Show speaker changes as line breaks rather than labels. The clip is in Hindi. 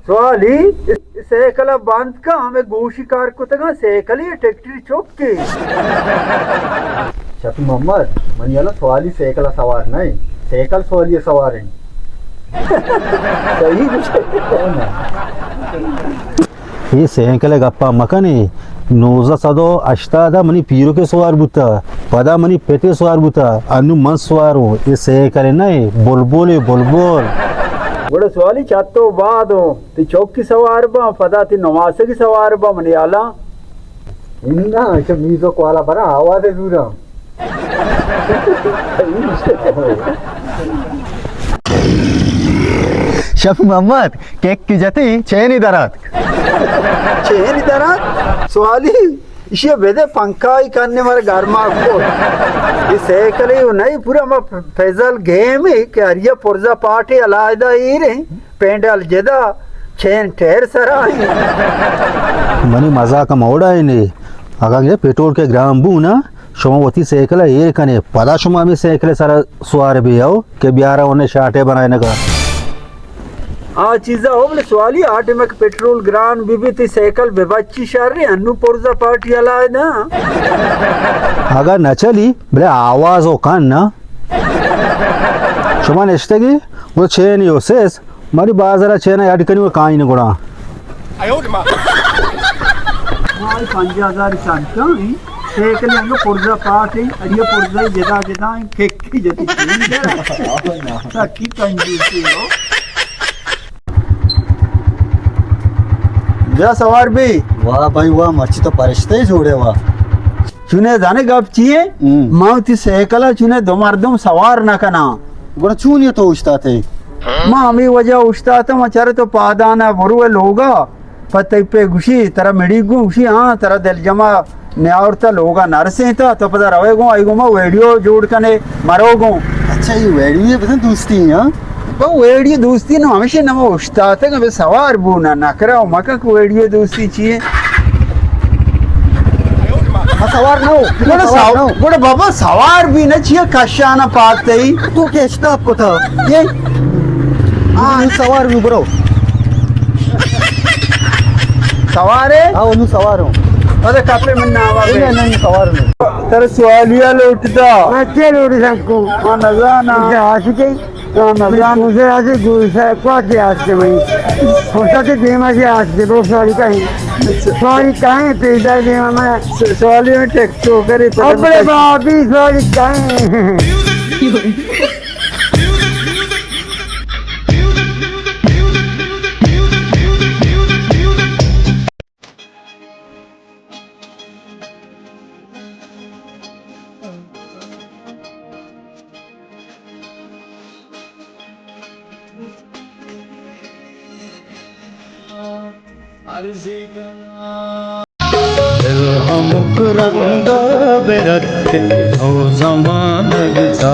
सवाली सैकल बांध का हमें गोशी कार को तक सैकल ट्रैक्टर चौक शफी मोहम्मद मन याला सवाली सैकल सवार नहीं सैकल सवाली सवार है सही
ये सैकल गप्पा मकनी नोजा सदो अष्टादा मनी पीरो के सवार बुता पदा मनी पेटे सवार बुता अनु मन सवार हो ये सैकल नहीं बुलबुल बुलबुल
बड़ा सवाली चातो बाद हो ती चौक की सवार बा पदा ती नवासे की सवार बा मन याला इन्ना अच्छा मीजो कोला बरा आवाज है दूरा
शफी मोहम्मद केक की जती चेनी दरात
सवाली इसे बेदे पंखाई करने मारे घर में आपको ये सैकल ही नहीं पूरा मैं फैजल गेम है कि हरिया पुरजा पार्टी अलायदा ही रे पेंडल जदा चेन ठहर सरा
मनी मजा का मोड़ा है नहीं अगर ये पेट्रोल के ग्राम बू ना शोमवती सैकल ये कने पदा शुमा में सैकल सारा सवार भी आओ के ब्यारा उन्हें शाटे बनाने का
आ चीज़ा हो बोले सवाली आटे में पेट्रोल ग्रान बीबी ती सैकल बेबच्ची शहर रे अन्नू पुरजा पार्टी अलाय ना
अगर न चली बोले आवाज हो कान ना शुमा नेस्टेगी वो चेन यो सेस मारी बाजारा चेन याद कनी वो काई न गुड़ा
मारी 5000 सांता है सैकल अन्नू पुरजा पार्टी अरिया पुरजा जदा जदा केक की जती की कंजूसी हो जा सवार भी
वाह भाई वाह मर्ची तो परिश्ते ही छोड़े वाह
चुने जाने गप चाहिए माउती सैकल चुने दो मर्दम सवार न कना
गुण चूनिए तो उछता थे
माँ हमी वजह उछता था मचारे तो पादाना बुरुए लोगा पते पे घुसी तेरा मिड़ी गु घुसी हाँ तेरा दिल जमा न्यावरता लोगा नरसे था तो पता रवे गो आई गो मैं वीडियो जोड़ कने मरो गो
अच्छा ये वेड़ी बता दोस्ती है
वो वेडियो दोस्ती ना हमेशा ना वो उछता था कभी सवार बूना ना कराओ मका को वेडियो दोस्ती चाहिए
सवार ना हो
बड़ा बाबा सवार भी ना चाहिए कशाना पाते ही
तू कैसा आपको था
ये
हाँ सवार भी ब्रो
सवार है
हाँ वो सवार हूँ
अरे कपड़े में ना आवा
नहीं सवार हूँ
तेरे सवालिया लौटता
अच्छे लोग सबको
हाँ नजाना
आशिके मुझे आज गुस्सा को के आस्ते में होता के गेम आज आस्ते बहुत सारी कहीं पैदा गेम में
सवाली में टेक्सो करे
अपने बाबी सारी कहीं
हमक रंगा बेरते ओ जमानगता